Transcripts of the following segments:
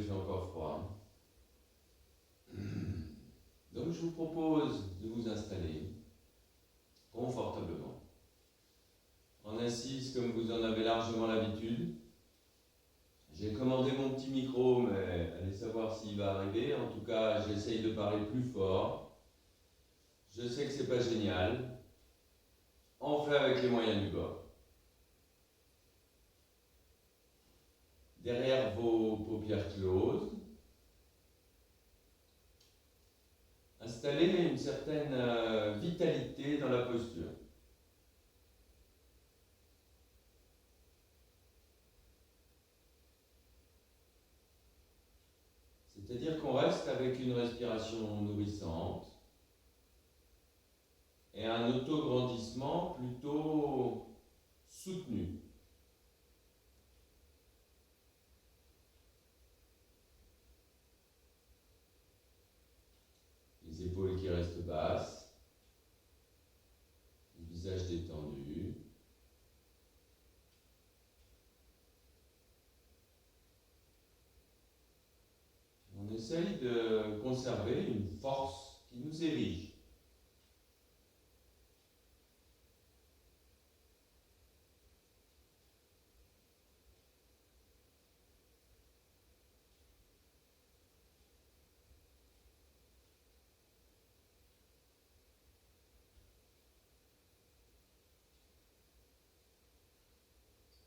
fait encore froid. Donc je vous propose de vous installer confortablement, en assise comme vous en avez largement l'habitude. J'ai commandé mon petit micro, mais allez savoir s'il va arriver. En tout cas, j'essaye de parler plus fort. Je sais que c'est pas génial. On fait avec les moyens du bord. Derrière vos paupières closes, installez une certaine vitalité dans la posture. C'est-à-dire qu'on reste avec une respiration nourrissante et un autograndissement plutôt soutenu. Les épaules qui restent basses, le visage détendu. On essaye de conserver une force qui nous érige.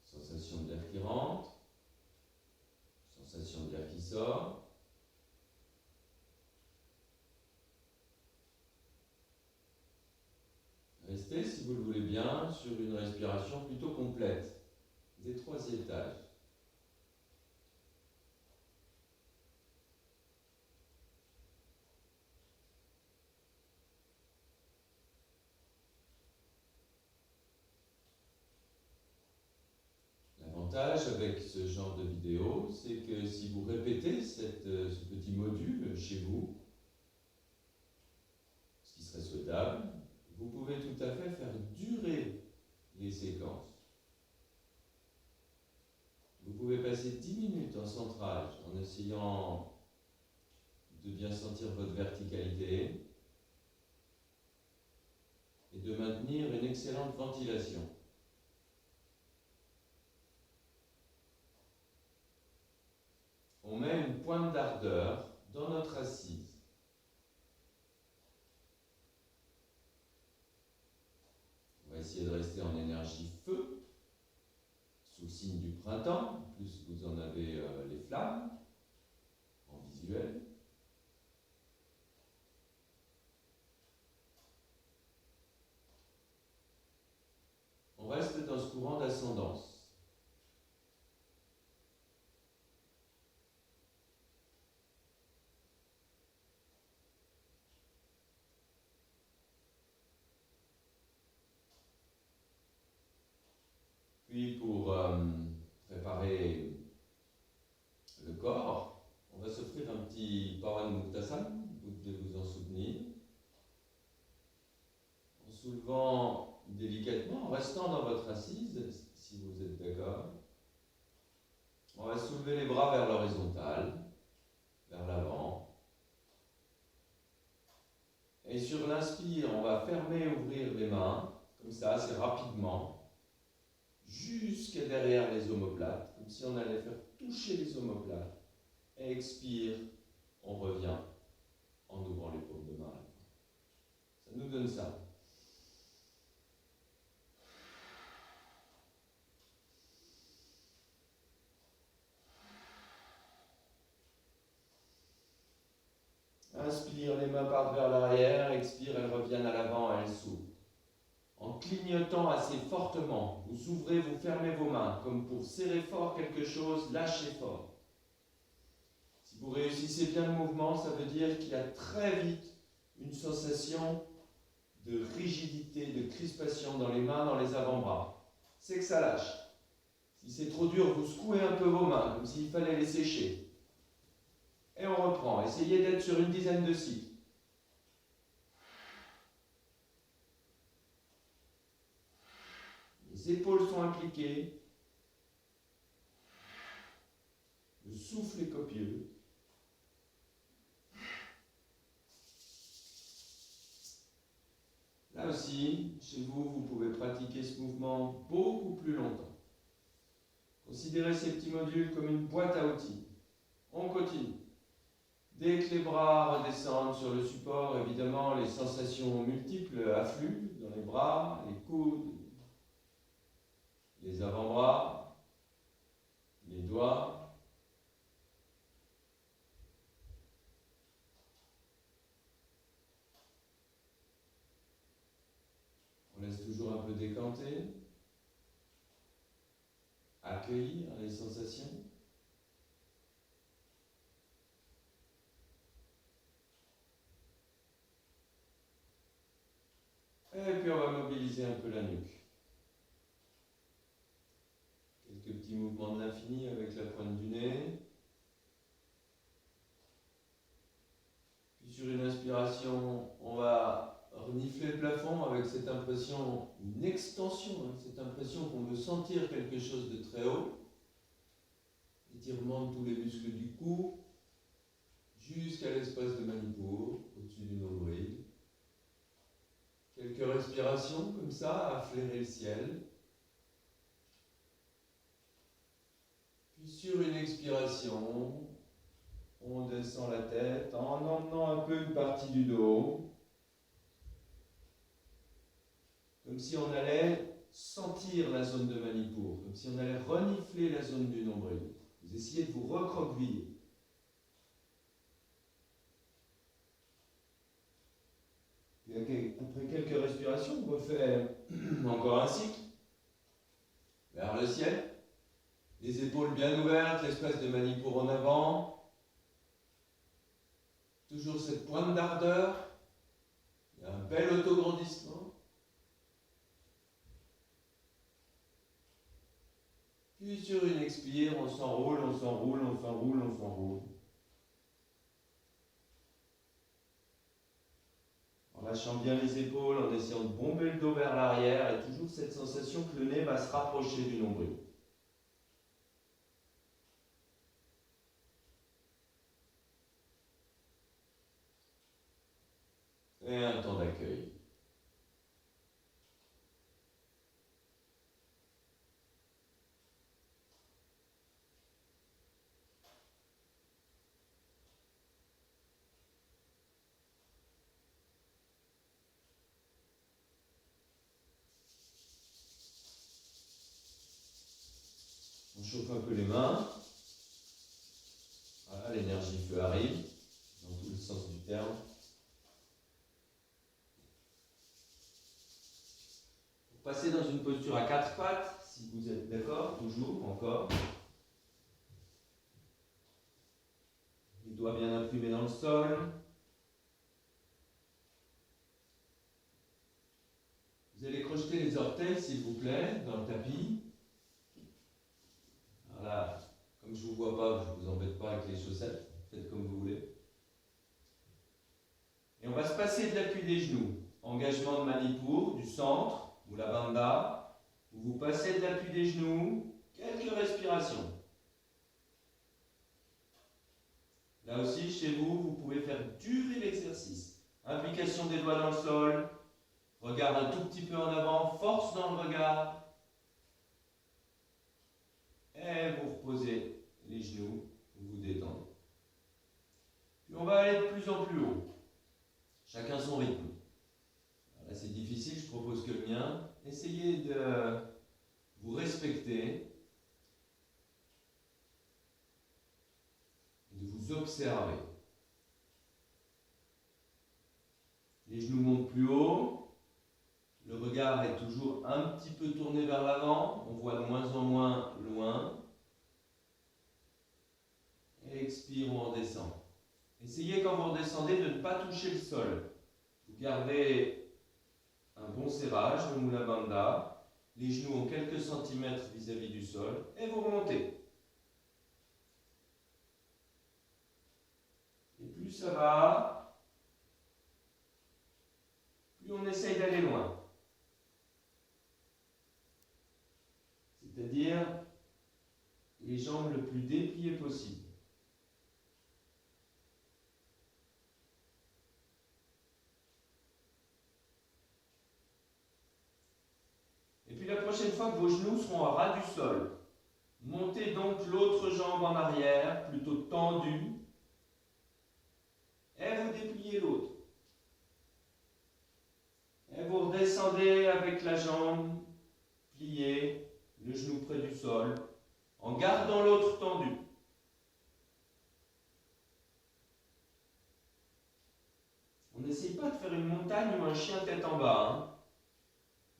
Sensation d'air qui rentre, sensation d'air qui sort. Restez, si vous le voulez bien, sur une respiration plutôt complète, des 3 étages. L'avantage avec ce genre de vidéo, c'est que si vous répétez ce petit module chez vous, ce qui serait souhaitable, vous pouvez tout à fait faire durer les séquences. Vous pouvez passer 10 minutes en centrage en essayant de bien sentir votre verticalité et de maintenir une excellente ventilation. On met une pointe d'ardeur dans notre assise. On va essayer de rester en énergie feu, sous le signe du printemps. En plus, vous en avez les flammes en visuel. On reste dans ce courant d'ascendance. Puis pour préparer le corps, on va s'offrir un petit Pawan Muktasana, vous devez vous en souvenir, en soulevant délicatement, en restant dans votre assise, si vous êtes d'accord. On va soulever les bras vers l'horizontale, vers l'avant. Et sur l'inspire, on va fermer et ouvrir les mains, comme ça, assez rapidement, jusqu'à derrière les omoplates, comme si on allait faire toucher les omoplates. Et expire, on revient en ouvrant les paumes de main. Ça nous donne ça. Inspire, les mains partent vers l'arrière, expire, elles reviennent à l'avant, elles s'ouvrent. En clignotant assez fortement, vous ouvrez, vous fermez vos mains, comme pour serrer fort quelque chose, lâchez fort. Si vous réussissez bien le mouvement, ça veut dire qu'il y a très vite une sensation de rigidité, de crispation dans les mains, dans les avant-bras. C'est que ça lâche. Si c'est trop dur, vous secouez un peu vos mains, comme s'il fallait les sécher. Et on reprend. Essayez d'être sur une dizaine de cycles. Les épaules sont impliquées. Le souffle est copieux. Là aussi, chez vous, vous pouvez pratiquer ce mouvement beaucoup plus longtemps. Considérez ces petits modules comme une boîte à outils. On continue. Dès que les bras redescendent sur le support, évidemment, les sensations multiples affluent dans les bras, les coudes, les avant-bras, les doigts. On laisse toujours un peu décanter, accueillir les sensations. Et puis on va mobiliser un peu la nuque. Quelques petits mouvements de l'infini avec la pointe du nez. Puis sur une inspiration, on va renifler le plafond avec cette impression, une extension, cette impression qu'on veut sentir quelque chose de très haut. Étirement de tous les muscles du cou, jusqu'à l'espace de Manipur, au-dessus du nombril. Quelques respirations comme ça, à flairer le ciel. Puis sur une expiration, on descend la tête en emmenant un peu une partie du dos. Comme si on allait sentir la zone de Manipur, comme si on allait renifler la zone du nombril. Vous essayez de vous recroqueviller. Après quelques respirations, on refait encore un cycle vers le ciel. Les épaules bien ouvertes, l'espace de Manipur en avant. Toujours cette pointe d'ardeur. Il y a un bel autograndissement. Puis sur une expire, on s'enroule, on s'enroule, on s'enroule, on s'enroule. En lâchant bien les épaules, en essayant de bomber le dos vers l'arrière, et toujours cette sensation que le nez va se rapprocher du nombril. Et un temps d'accueil. On chauffe un peu les mains. Voilà, l'énergie feu arrive, dans tout le sens du terme. Pour passer dans une posture à quatre pattes, si vous êtes d'accord, toujours, encore. Les doigts bien imprimés dans le sol. Vous allez crocheter les orteils, s'il vous plaît, dans le tapis. Voilà, comme je ne vous vois pas, je ne vous embête pas avec les chaussettes, faites comme vous voulez. Et on va se passer de l'appui des genoux. Engagement de Manipur, du centre, ou la bandha. Vous vous passez de l'appui des genoux, quelques respirations. Là aussi, chez vous, vous pouvez faire durer l'exercice. Implication des doigts dans le sol, regard un tout petit peu en avant, force dans le regard. Et vous reposez les genoux, vous vous détendez. Puis on va aller de plus en plus haut. Chacun son rythme. Là c'est difficile, je propose que le mien. Essayez de vous respecter et de vous observer. Les genoux montent plus haut. Le regard est toujours un petit peu tourné vers l'avant, on voit de moins en moins loin. Et expire, on redescend. Essayez quand vous redescendez de ne pas toucher le sol. Vous gardez un bon serrage, le Mula Bandha. Les genoux ont quelques centimètres vis-à-vis du sol et vous remontez. Et plus ça va, plus on essaye d'aller loin. C'est-à-dire les jambes le plus plus déplié possible. Et puis la prochaine fois que vos genoux seront à ras du sol, montez donc l'autre jambe en arrière, plutôt tendue, et vous dépliez l'autre. Et vous redescendez avec la jambe pliée, le genou près du sol, en gardant l'autre tendu. On n'essaye pas de faire une montagne ou un chien tête en bas. Hein.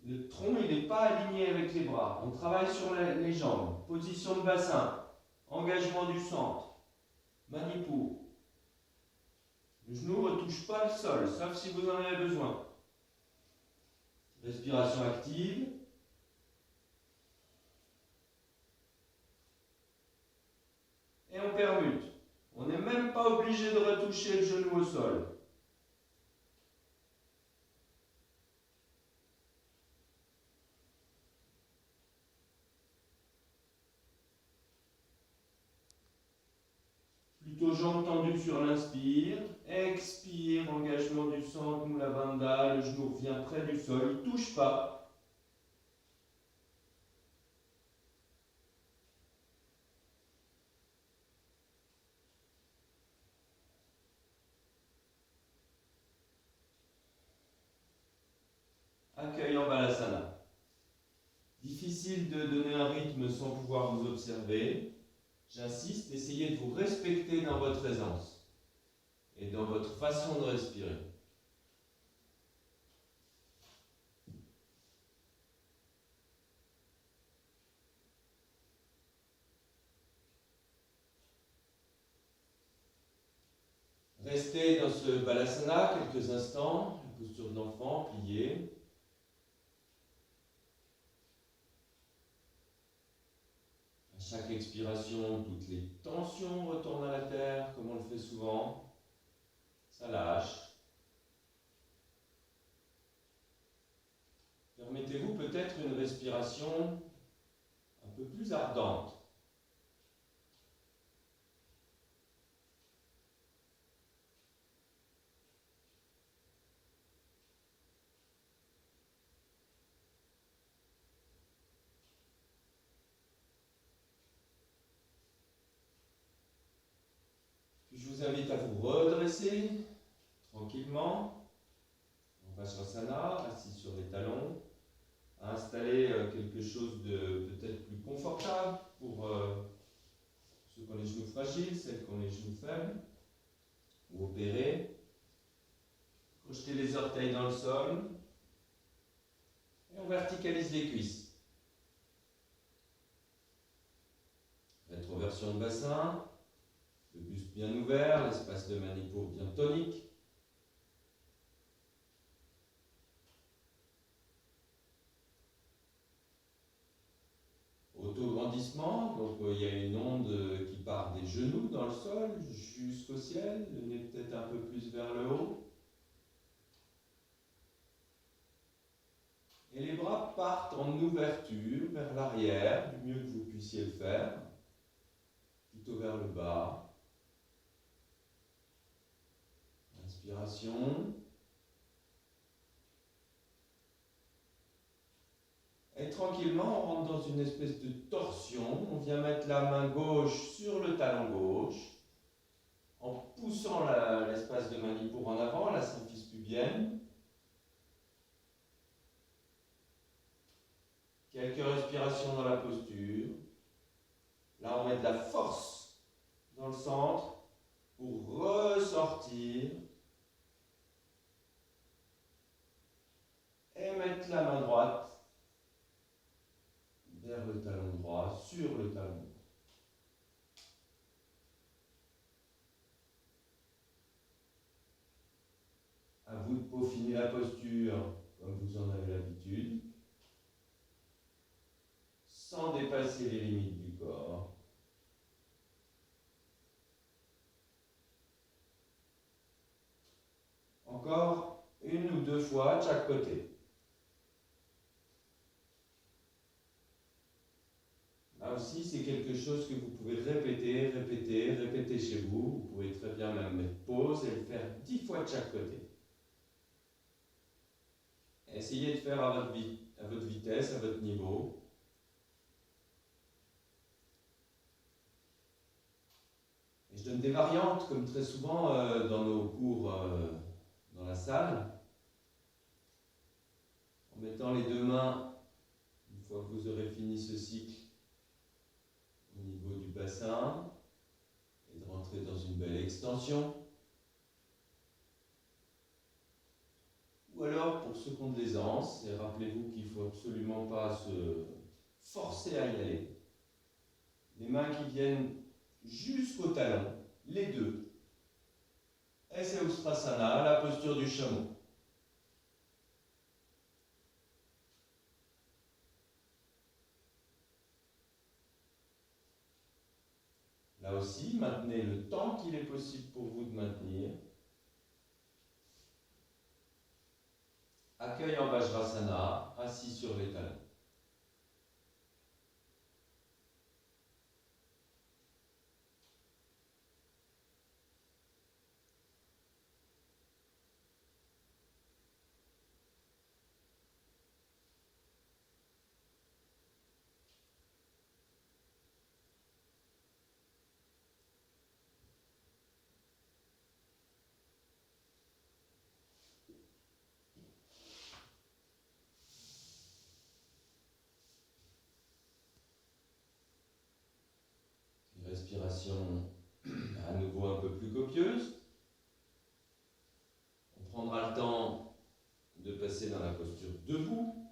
Le tronc, il n'est pas aligné avec les bras. On travaille sur les jambes. Position de bassin, engagement du centre, Manipur. Le genou ne retouche pas le sol, sauf si vous en avez besoin. Respiration active. Et on permute. On n'est même pas obligé de retoucher le genou au sol. Plutôt jambes tendues sur l'inspire. Expire, engagement du centre, Mula Bandha. Le genou revient près du sol, il ne touche pas. Accueil en Balasana. Difficile de donner un rythme sans pouvoir vous observer. J'insiste, essayez de vous respecter dans votre aisance et dans votre façon de respirer. Restez dans ce Balasana quelques instants, la posture de l'enfant, pliée. À chaque expiration, toutes les tensions retournent à la terre, comme on le fait souvent. Ça lâche. Permettez-vous peut-être une respiration un peu plus ardente. Je vous invite à vous redresser tranquillement en Vajrasana, assis sur les talons, à installer quelque chose de peut-être plus confortable pour ceux qui ont les genoux fragiles, celles qui ont les genoux faibles ou opérés. Crochetez les orteils dans le sol et on verticalise les cuisses. Rétroversion de bassin. Le buste bien ouvert, l'espace de Manipur bien tonique. Auto-grandissement, donc il y a une onde qui part des genoux dans le sol jusqu'au ciel, le nez peut-être un peu plus vers le haut. Et les bras partent en ouverture vers l'arrière, du mieux que vous puissiez le faire, plutôt vers le bas. Inspiration. Et tranquillement, on rentre dans une espèce de torsion. On vient mettre la main gauche sur le talon gauche, en poussant l'espace de Manipur en avant, la symphyse pubienne. Quelques respirations dans la posture. Là, on met de la force dans le centre pour ressortir et mettre la main droite vers le talon droit, sur le talon droit. À vous de peaufiner la posture comme vous en avez l'habitude, sans dépasser les limites du corps. Encore une ou deux fois de chaque côté. Là aussi, c'est quelque chose que vous pouvez répéter chez vous, vous pouvez très bien même mettre pause et le faire 10 fois de chaque côté. Essayez de faire à votre vitesse, à votre niveau. Et je donne des variantes, comme très souvent dans nos cours dans la salle, en mettant les deux mains, une fois que vous aurez fini ce cycle, au niveau du bassin, et de rentrer dans une belle extension. Ou alors, pour ceux qui ont de l'aisance, et rappelez-vous qu'il ne faut absolument pas se forcer à y aller, les mains qui viennent jusqu'au talon, les deux. Et c'est Ustrasana, la posture du chameau. Là aussi, maintenez le temps qu'il est possible pour vous de maintenir. Accueil en Vajrasana, assis sur les talons. Une respiration à nouveau un peu plus copieuse. On prendra le temps de passer dans la posture debout.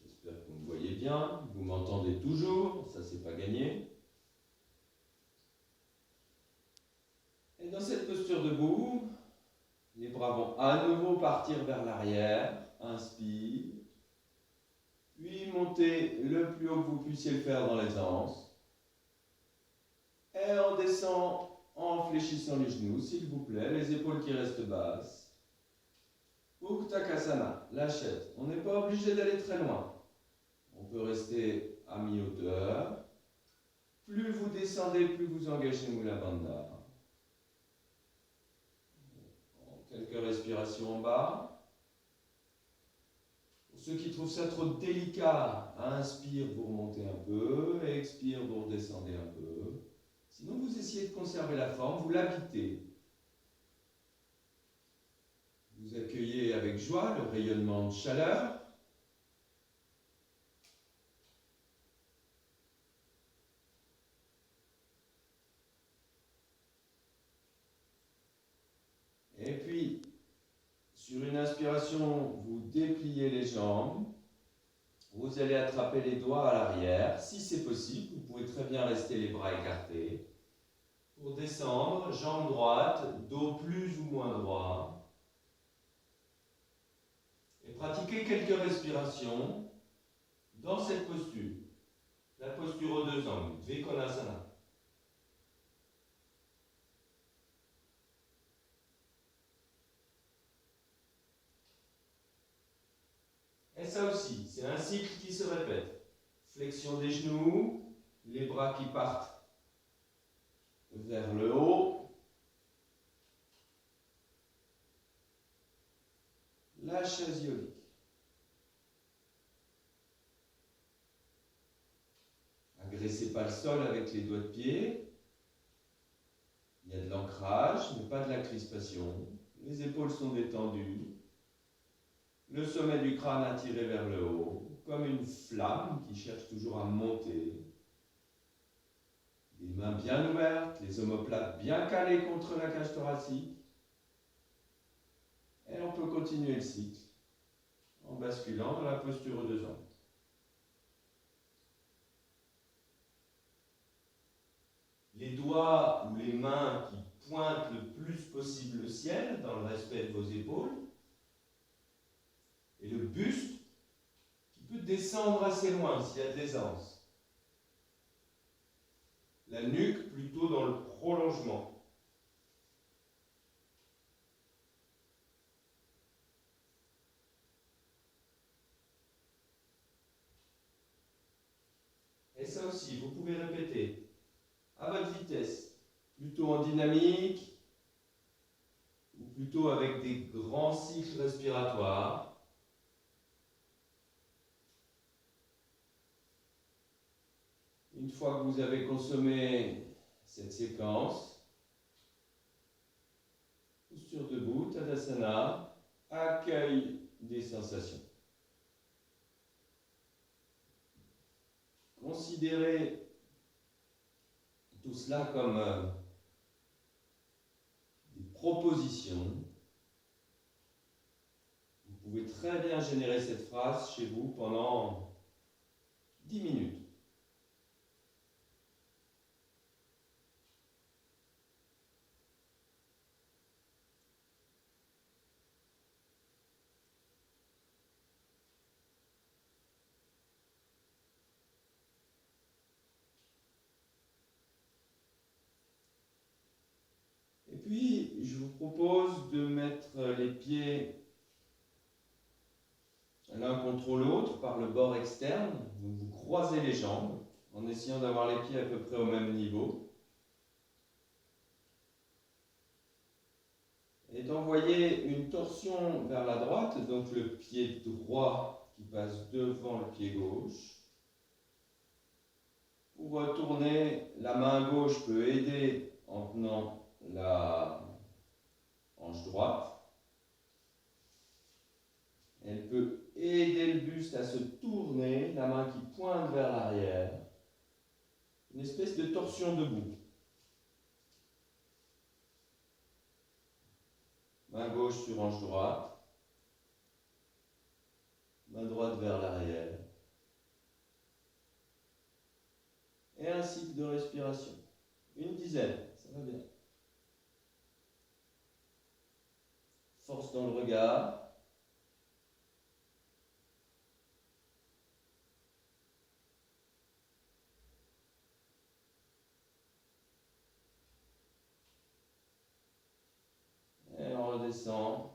J'espère que vous me voyez bien, vous m'entendez toujours, ça c'est pas gagné. Et dans cette posture debout, les bras vont à nouveau partir vers l'arrière, inspire, puis montez le plus haut que vous puissiez le faire dans les anses. Et on descend en fléchissant les genoux, s'il vous plaît, les épaules qui restent basses. Uttakasana, lâchette. On n'est pas obligé d'aller très loin. On peut rester à mi-hauteur. Plus vous descendez, plus vous engagez Mula Bandha. Quelques respirations en bas. Pour ceux qui trouvent ça trop délicat, inspire, vous remontez un peu, expire, vous redescendez un peu. Sinon, vous essayez de conserver la forme, vous l'habitez. Vous accueillez avec joie le rayonnement de chaleur. Et puis, sur une inspiration, vous dépliez les jambes. Vous allez attraper les doigts à l'arrière. Si c'est possible, vous pouvez très bien rester les bras écartés. Pour descendre, jambe droite, dos plus ou moins droit. Et pratiquez quelques respirations dans cette posture. La posture aux deux angles, Vikonasana. Et ça aussi, c'est un cycle qui se répète. Flexion des genoux, les bras qui partent vers le haut. La chaise yogique. Agressez pas le sol avec les doigts de pied. Il y a de l'ancrage, mais pas de la crispation. Les épaules sont détendues. Le sommet du crâne attiré vers le haut, comme une flamme qui cherche toujours à monter. Les mains bien ouvertes, les omoplates bien calées contre la cage thoracique. Et on peut continuer le cycle en basculant dans la posture aux deux angles. Les doigts ou les mains qui pointent le plus possible le ciel dans le respect de vos épaules. Et le buste qui peut descendre assez loin s'il y a de l'aisance. La nuque plutôt dans le prolongement. Et ça aussi, vous pouvez répéter à votre vitesse. vitesse, plutôt en dynamique ou plutôt avec des grands cycles respiratoires. Une fois que vous avez consommé cette séquence, posture debout, Tadasana, accueil des sensations. Considérez tout cela comme des propositions. Vous pouvez très bien générer cette phrase chez vous pendant 10 minutes. Et puis, je vous propose de mettre les pieds l'un contre l'autre par le bord externe. Vous croisez les jambes en essayant d'avoir les pieds à peu près au même niveau. Et d'envoyer une torsion vers la droite, donc le pied droit qui passe devant le pied gauche. Pour retourner, la main gauche peut aider en tenant la hanche droite. Elle peut aider le buste à se tourner, la main qui pointe vers l'arrière. Une espèce de torsion debout. Main gauche sur hanche droite. Main droite vers l'arrière. Et un cycle de respiration. Une dizaine, ça va bien. Force dans le regard. Et on redescend.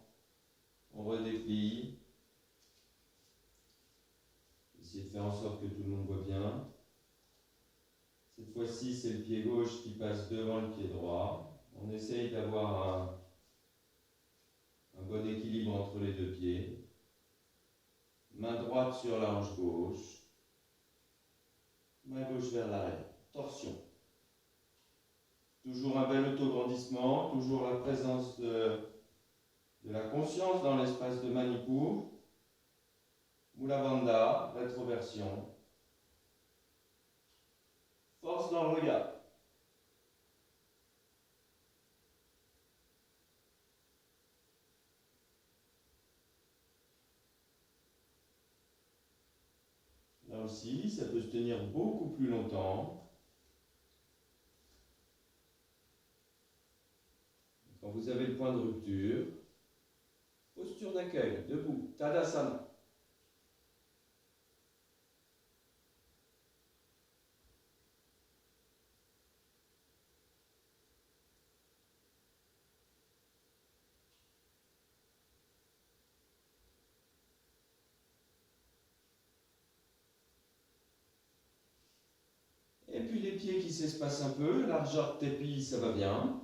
On redéplie. Essayez de faire en sorte que tout le monde voit bien. Cette fois-ci, c'est le pied gauche qui passe devant le pied droit. On essaye d'avoir un bon équilibre entre les deux pieds. Main droite sur la hanche gauche. Main gauche vers l'arrière. Torsion. Toujours un bel autograndissement, toujours la présence de la conscience dans l'espace de Manipur. Mula Bandha, rétroversion. Force dans le regard. Là aussi, ça peut se tenir beaucoup plus longtemps. Quand vous avez le point de rupture, posture d'accueil, debout, Tadasana. Et puis les pieds qui s'espacent un peu, largeur de tapis, ça va bien.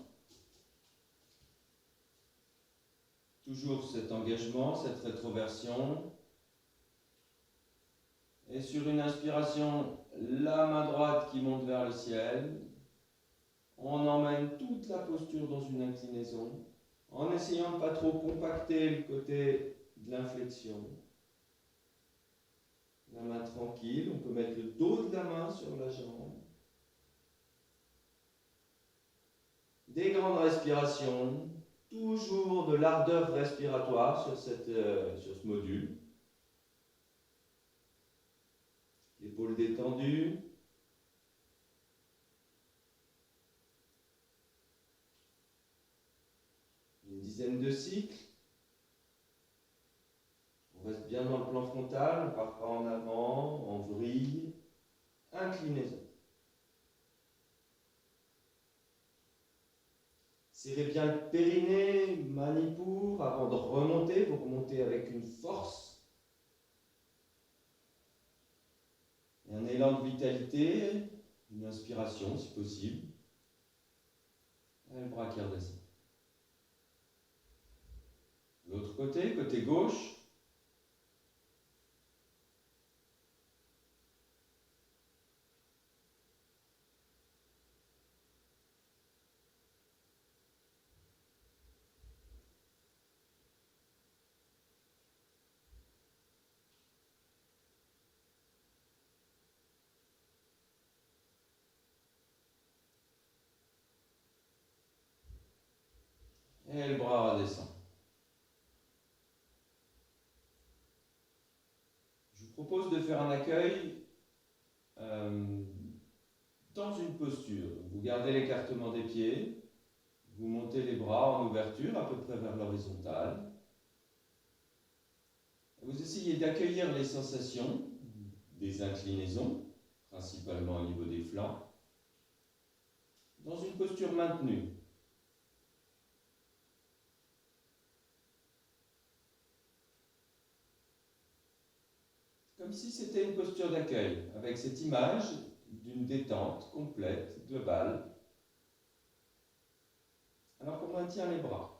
Toujours cet engagement, cette rétroversion. Et sur une inspiration, la main droite qui monte vers le ciel. On emmène toute la posture dans une inclinaison, en essayant de ne pas trop compacter le côté de l'inflexion. La main tranquille, on peut mettre le dos de la main sur la jambe. Des grandes respirations, toujours de l'ardeur respiratoire sur ce module. Épaules détendues. Une dizaine de cycles. On reste bien dans le plan frontal, on ne part pas en avant, en vrille. Inclinaison. Serrez bien le périnée, Manipur, avant de remonter. Vous remontez avec une force. Et un élan de vitalité, une inspiration si possible. bras qui redescend. L'autre côté, côté gauche. Et le bras redescend. Je vous propose de faire un accueil dans une posture. Vous gardez l'écartement des pieds, vous montez les bras en ouverture à peu près vers l'horizontale. Vous essayez d'accueillir les sensations des inclinaisons, principalement au niveau des flancs, dans une posture maintenue. Comme si c'était une posture d'accueil, avec cette image d'une détente complète, globale, alors qu'on maintient les bras.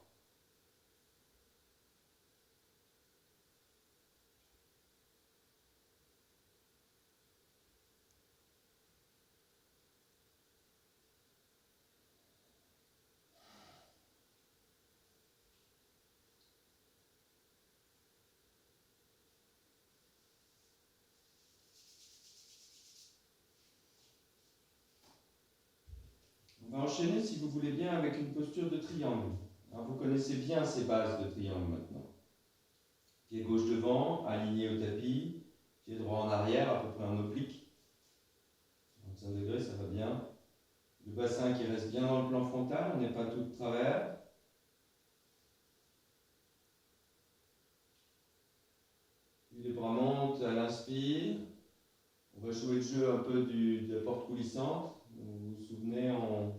On va enchaîner, si vous voulez bien, avec une posture de triangle. Alors, vous connaissez bien ces bases de triangle maintenant. Pied gauche devant, aligné au tapis, pied droit en arrière, à peu près en oblique. 45 degrés, ça va bien. Le bassin qui reste bien dans le plan frontal, on n'est pas tout de travers. Puis les bras montent à l'inspire. On va jouer le jeu un peu de la porte coulissante. Vous vous souvenez, on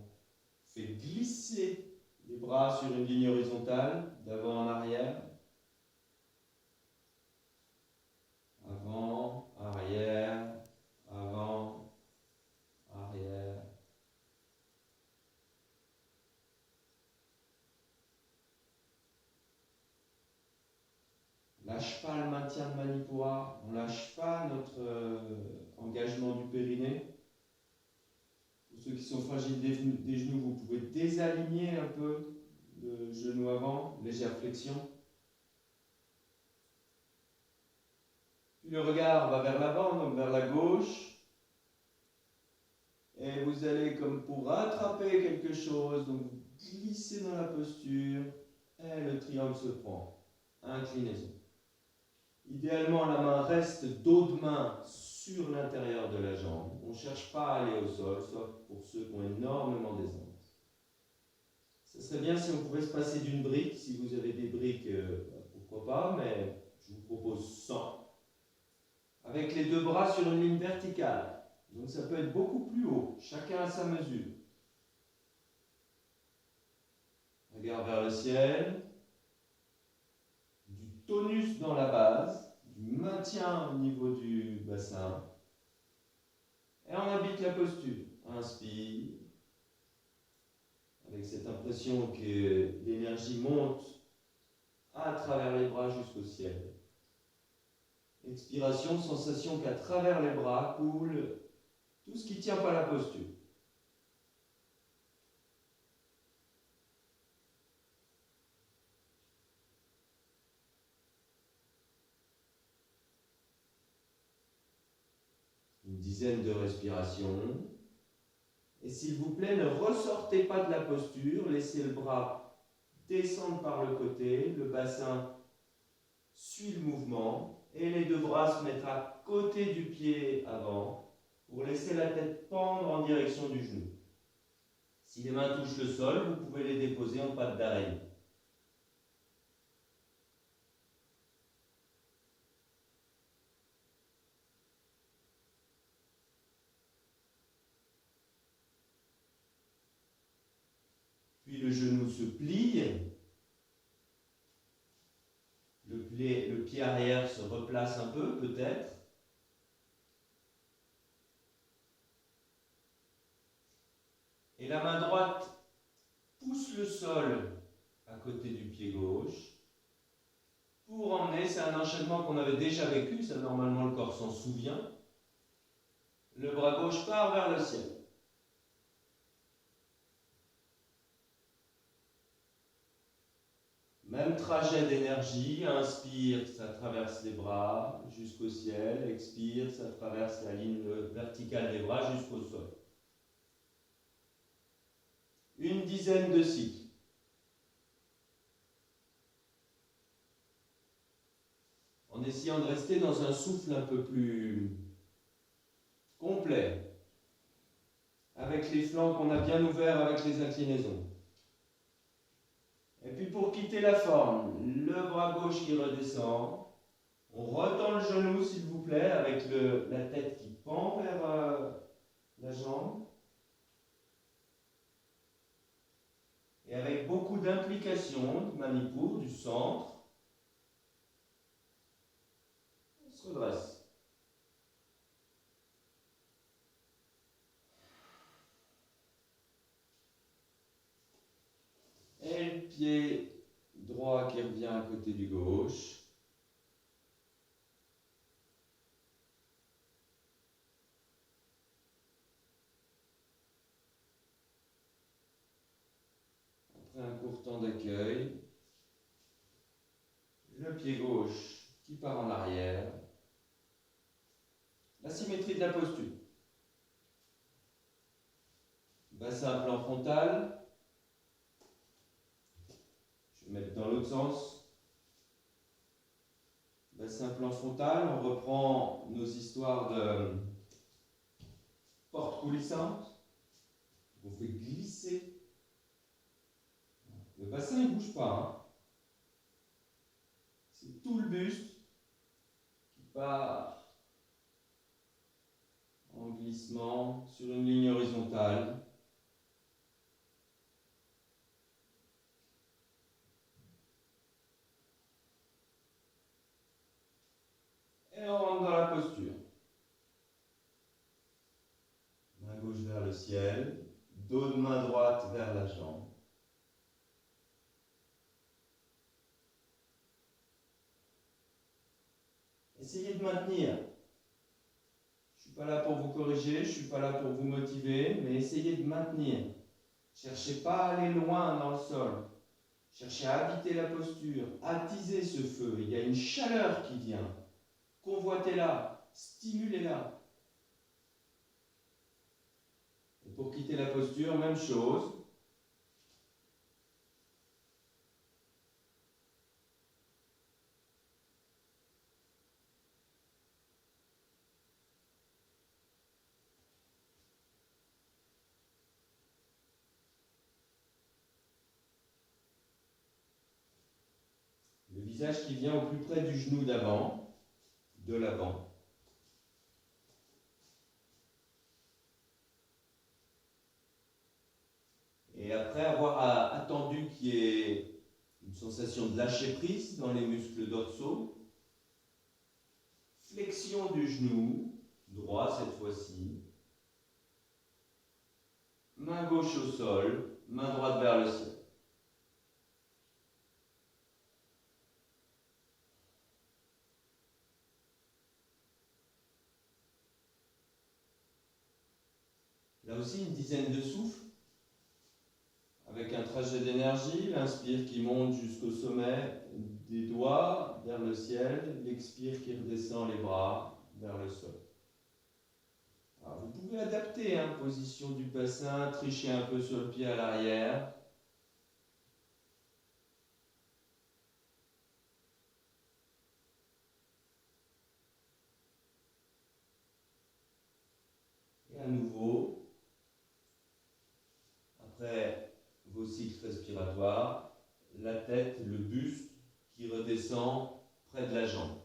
fait glisser les bras sur une ligne horizontale, d'avant en arrière. Avant, arrière, avant, arrière. Lâche pas le maintien de Manipura, on lâche pas notre engagement du périnée. Pour ceux qui sont fragiles des genoux, vous pouvez désaligner un peu le genou avant, légère flexion. Puis le regard va vers l'avant, donc vers la gauche. Et vous allez comme pour rattraper quelque chose, donc vous glissez dans la posture et le triangle se prend. Inclinaison. Idéalement, la main reste dos de main sur l'intérieur de la jambe. On ne cherche pas à aller au sol, sauf pour ceux qui ont énormément d'aisance. Ce serait bien si on pouvait se passer d'une brique. Si vous avez des briques, pourquoi pas, mais je vous propose 100. Avec les deux bras sur une ligne verticale. Donc ça peut être beaucoup plus haut, chacun à sa mesure. Regard vers le ciel. Du tonus dans la base, du maintien au niveau du bassin. Et on habite la posture. Inspire. Avec cette impression que l'énergie monte à travers les bras jusqu'au ciel. Expiration, sensation qu'à travers les bras coule tout ce qui ne tient pas la posture. Une dizaine de respirations. Et s'il vous plaît, ne ressortez pas de la posture, laissez le bras descendre par le côté, le bassin suit le mouvement, et les deux bras se mettent à côté du pied avant, pour laisser la tête pendre en direction du genou. Si les mains touchent le sol, vous pouvez les déposer en patte d'araignée. Puis le genou se plie, le pied arrière se replace un peu, peut-être. Et la main droite pousse le sol à côté du pied gauche, pour emmener, c'est un enchaînement qu'on avait déjà vécu, ça normalement le corps s'en souvient, le bras gauche part vers le ciel. Même trajet d'énergie, inspire, ça traverse les bras jusqu'au ciel, expire, ça traverse la ligne verticale des bras jusqu'au sol. Une dizaine de cycles. En essayant de rester dans un souffle un peu plus complet, avec les flancs qu'on a bien ouverts avec les inclinaisons. Et puis pour quitter la forme, le bras gauche qui redescend, on retend le genou s'il vous plaît, avec la tête qui pend vers la jambe. Et avec beaucoup d'implication, du Manipur, du centre, on se redresse. Et le pied droit qui revient à côté du gauche. Après un court temps d'accueil, le pied gauche qui part en arrière. La symétrie de la posture. Bassin plan frontal. Je vais mettre dans l'autre sens. Bassin plan frontal, on reprend nos histoires de porte coulissante. On fait glisser. Le bassin ne bouge pas. Hein. C'est tout le buste qui part en glissement sur une ligne horizontale. Et on rentre dans la posture. Main gauche vers le ciel, dos de main droite vers la jambe. Essayez de maintenir. Je ne suis pas là pour vous corriger, je ne suis pas là pour vous motiver, mais essayez de maintenir. Cherchez pas à aller loin dans le sol. Cherchez à habiter la posture, attiser ce feu. Il y a une chaleur qui vient. Convoitez-la, stimulez-la. Et pour quitter la posture, même chose. Le visage qui vient au plus près du genou d'avant, de l'avant. Et après avoir attendu qu'il y ait une sensation de lâcher prise dans les muscles dorsaux, flexion du genou, droit cette fois-ci, main gauche au sol, main droite vers le ciel. Là aussi, une dizaine de souffles, avec un trajet d'énergie, l'inspire qui monte jusqu'au sommet des doigts vers le ciel, l'expire qui redescend les bras vers le sol. Alors, vous pouvez adapter, position du bassin, tricher un peu sur le pied à l'arrière. Et à nouveau, après vos cycles respiratoires, la tête, le buste qui redescend près de la jambe.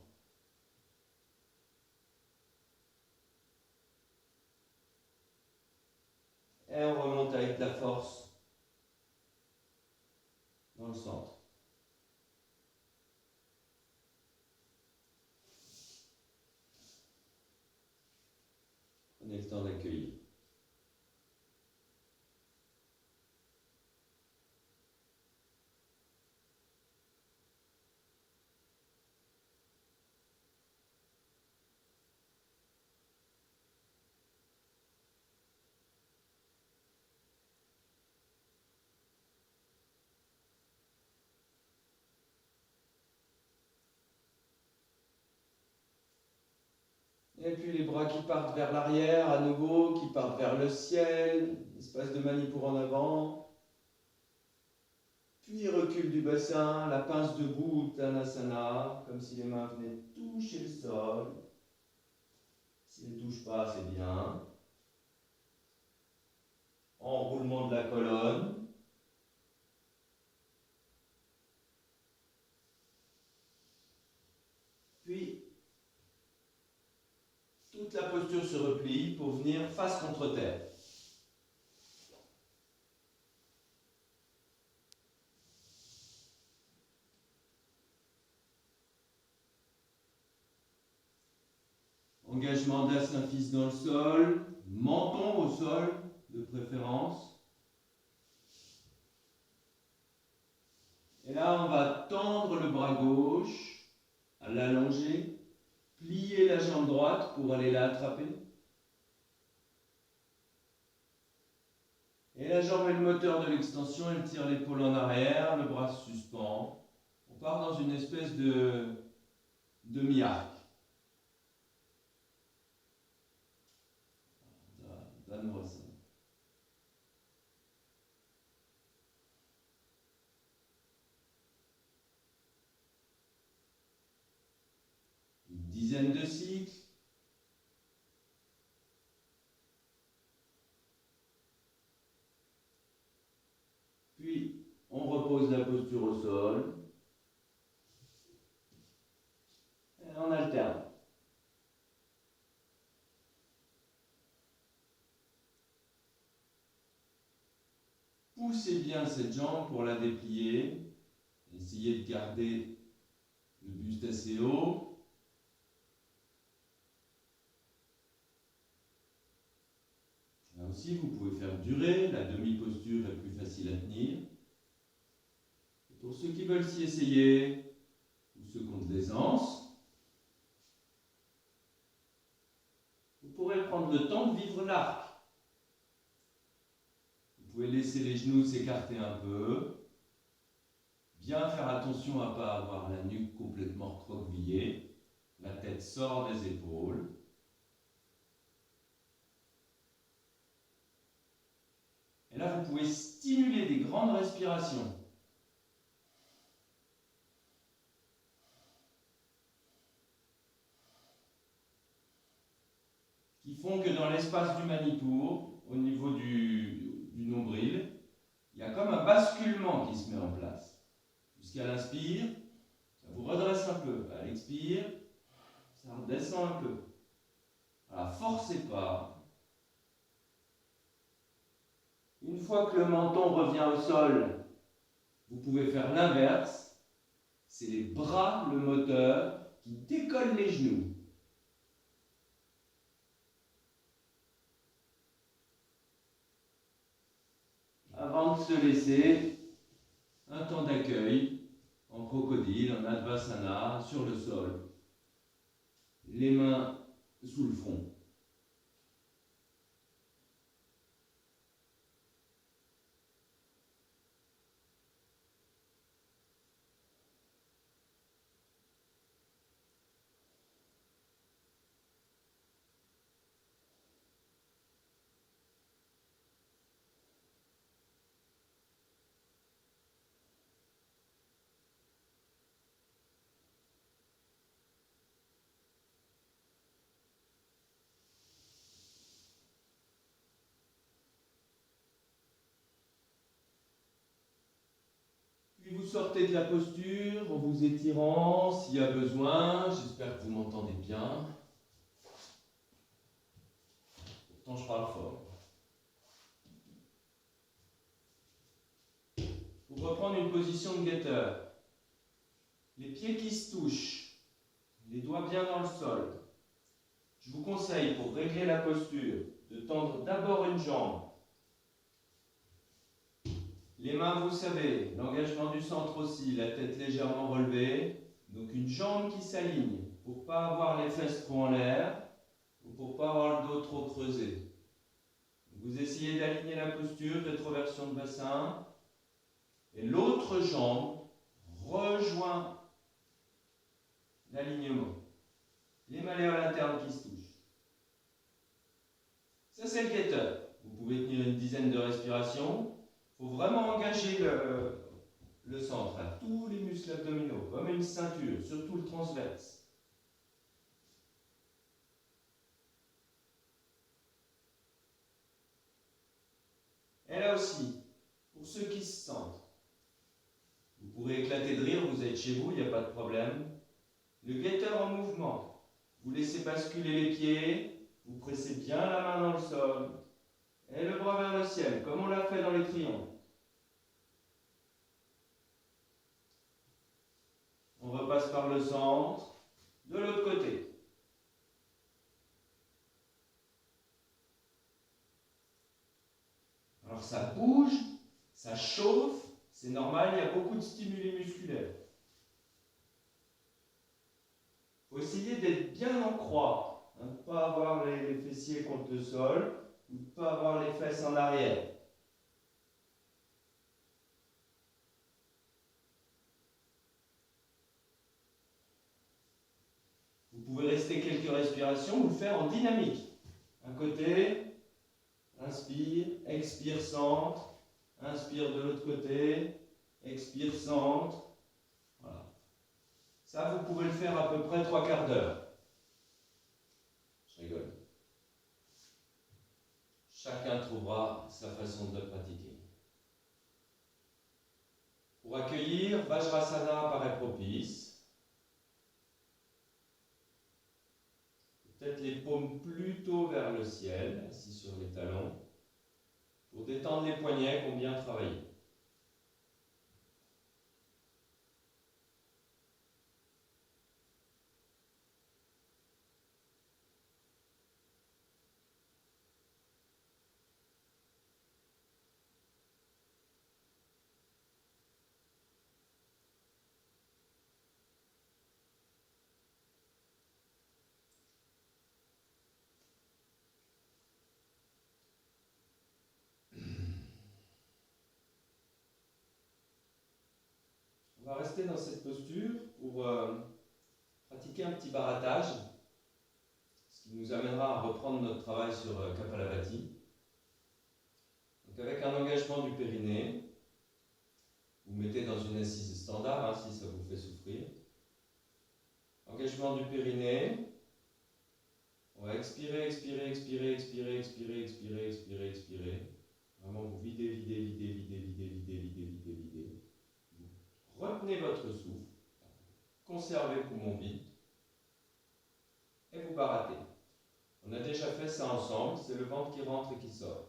Et on remonte avec la force dans le centre. Prenez le temps d'accueillir. Et puis les bras qui partent vers l'arrière à nouveau, qui partent vers le ciel, espace de Manipur en avant. Puis recul du bassin, la pince debout, Uttanasana, comme si les mains venaient toucher le sol. Si elles ne touchent pas, c'est bien. Enroulement de la colonne. Puis, toute la posture se replie pour venir face contre terre. Engagement d'Assymphyse dans le sol, menton au sol de préférence. Et là, on va tendre le bras gauche, à l'allonger, plier la jambe droite pour aller la attraper. Et la jambe est le moteur de l'extension, elle tire l'épaule en arrière, le bras se suspend. On part dans une espèce de demi-arc. Donne-moi ça. Une dizaine de cycles. Puis, on repose la posture au sol. Et on alterne. Poussez bien cette jambe pour la déplier. Essayez de garder le buste assez haut. Là aussi, vous pouvez faire durer. La demi-posture est plus facile à tenir. Et pour ceux qui veulent s'y essayer, ou ceux qui ont de l'aisance, vous pourrez prendre le temps de vivre l'arc. Vous pouvez laisser les genoux s'écarter un peu. Bien faire attention à ne pas avoir la nuque complètement recroquevillée. La tête sort des épaules. Et là, vous pouvez stimuler des grandes respirations. Qui font que dans l'espace du Manipur, au niveau du nombril, il y a comme un basculement qui se met en place. Jusqu'à l'inspire, ça vous redresse un peu. À l'expire, ça redescend un peu. Voilà, forcez pas. Une fois que le menton revient au sol, vous pouvez faire l'inverse. C'est les bras, le moteur, qui décollent les genoux. Avant de se laisser, un temps d'accueil en crocodile, en Advasana, sur le sol. Les mains sous le front. Puis vous sortez de la posture en vous étirant s'il y a besoin. J'espère que vous m'entendez bien. Pourtant, je parle fort. Pour reprendre une position de guetteur, les pieds qui se touchent, les doigts bien dans le sol. Je vous conseille, pour régler la posture, de tendre d'abord une jambe. Les mains, vous savez, l'engagement du centre aussi, la tête légèrement relevée. Donc une jambe qui s'aligne pour ne pas avoir les fesses trop en l'air ou pour ne pas avoir le dos trop creusé. Vous essayez d'aligner la posture, rétroversion de bassin. Et l'autre jambe rejoint l'alignement. Les malléoles internes qui se touchent. Ça, c'est le guetteur. Vous pouvez tenir une dizaine de respirations. Il faut vraiment engager le centre, là, tous les muscles abdominaux, comme une ceinture, surtout le transverse. Et là aussi, pour ceux qui se sentent, vous pourrez éclater de rire, vous êtes chez vous, il n'y a pas de problème. Le guetteur en mouvement, vous laissez basculer les pieds, vous pressez bien la main dans le sol, et le bras vers le ciel, comme on l'a fait dans les triomphes. On repasse par le centre, de l'autre côté. Alors ça bouge, ça chauffe, c'est normal, il y a beaucoup de stimuli musculaires. Il faut essayer d'être bien en croix, de ne pas avoir les fessiers contre le sol, ou de ne pas avoir les fesses en arrière. Vous pouvez rester quelques respirations ou le faire en dynamique. Un côté, inspire, expire, centre, inspire de l'autre côté, expire, centre. Voilà. Ça, vous pouvez le faire à peu près 3/4 d'heure. Je rigole. Chacun trouvera sa façon de le pratiquer. Pour accueillir, Vajrasana paraît propice. Peut-être les paumes plutôt vers le ciel, assis sur les talons, pour détendre les poignets qui ont bien travaillé. On va rester dans cette posture pour pratiquer un petit baratage, ce qui nous amènera à reprendre notre travail sur Kapalabhati. Donc avec un engagement du périnée, vous mettez dans une assise standard si ça vous fait souffrir. Engagement du périnée. On va expirer, expirer, expirer, expirer, expirer, expirer, expirer, expirer. Vraiment vous videz, videz, videz, videz, videz, videz, videz, videz, videz. Retenez votre souffle, conservez le poumon vide et vous barattez. On a déjà fait ça ensemble, c'est le ventre qui rentre et qui sort.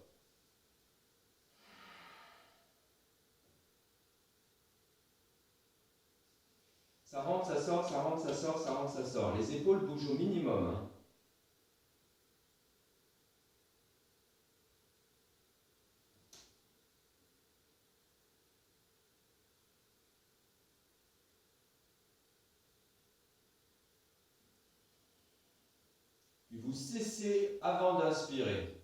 Ça rentre, ça sort, ça rentre, ça sort, ça rentre, ça sort. Les épaules bougent au minimum. Puis vous cessez avant d'inspirer.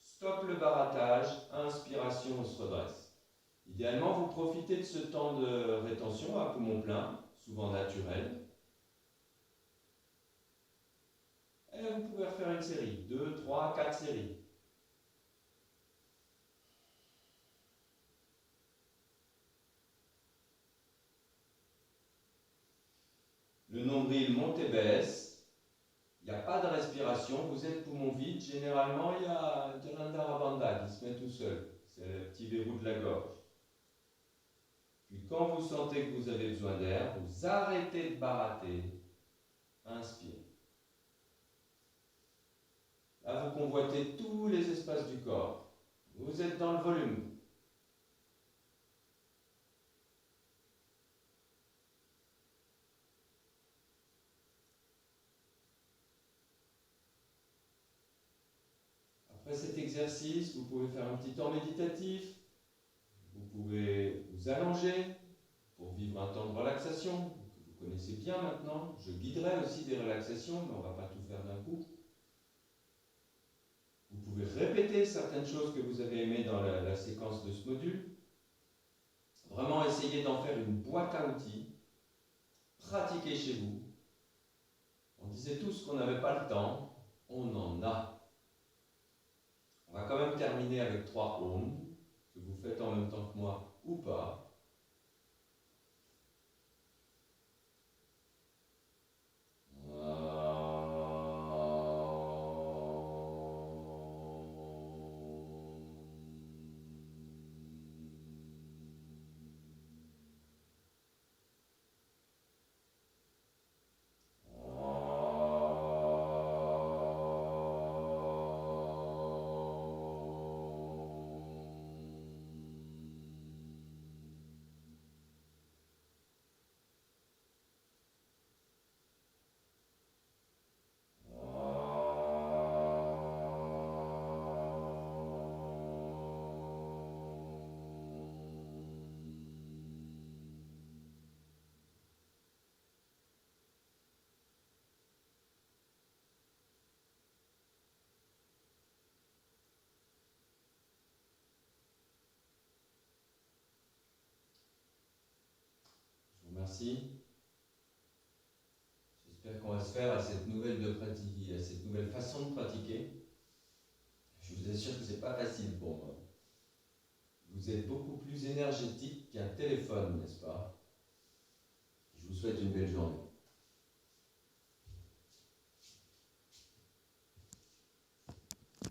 Stop le barattage, inspiration, on se redresse. Idéalement, vous profitez de ce temps de rétention à poumon plein, souvent naturel. Et vous pouvez refaire une série, 2, 3, 4 séries. Le nombril monte et baisse. Il n'y a pas de respiration, vous êtes poumon vide. Généralement, il y a Jalandhara Bandha qui se met tout seul. C'est le petit verrou de la gorge. Puis quand vous sentez que vous avez besoin d'air, vous arrêtez de baratter. Inspire. Là, vous convoitez tous les espaces du corps. Vous êtes dans le volume. Après cet exercice, vous pouvez faire un petit temps méditatif. Vous pouvez vous allonger pour vivre un temps de relaxation que vous connaissez bien maintenant. Je guiderai aussi des relaxations, mais on ne va pas tout faire d'un coup. Vous pouvez répéter certaines choses que vous avez aimées dans la séquence de ce module. Vraiment essayer d'en faire une boîte à outils. Pratiquer chez vous. On disait tous qu'on n'avait pas le temps. On en a. On va quand même terminer avec 3 ohms, que vous faites en même temps que moi ou pas. Je vous remercie. J'espère qu'on va se faire à cette nouvelle façon de pratiquer. Je vous assure que c'est pas facile pour moi. Vous êtes beaucoup plus énergétique qu'un téléphone, n'est-ce pas? Je vous souhaite une belle journée.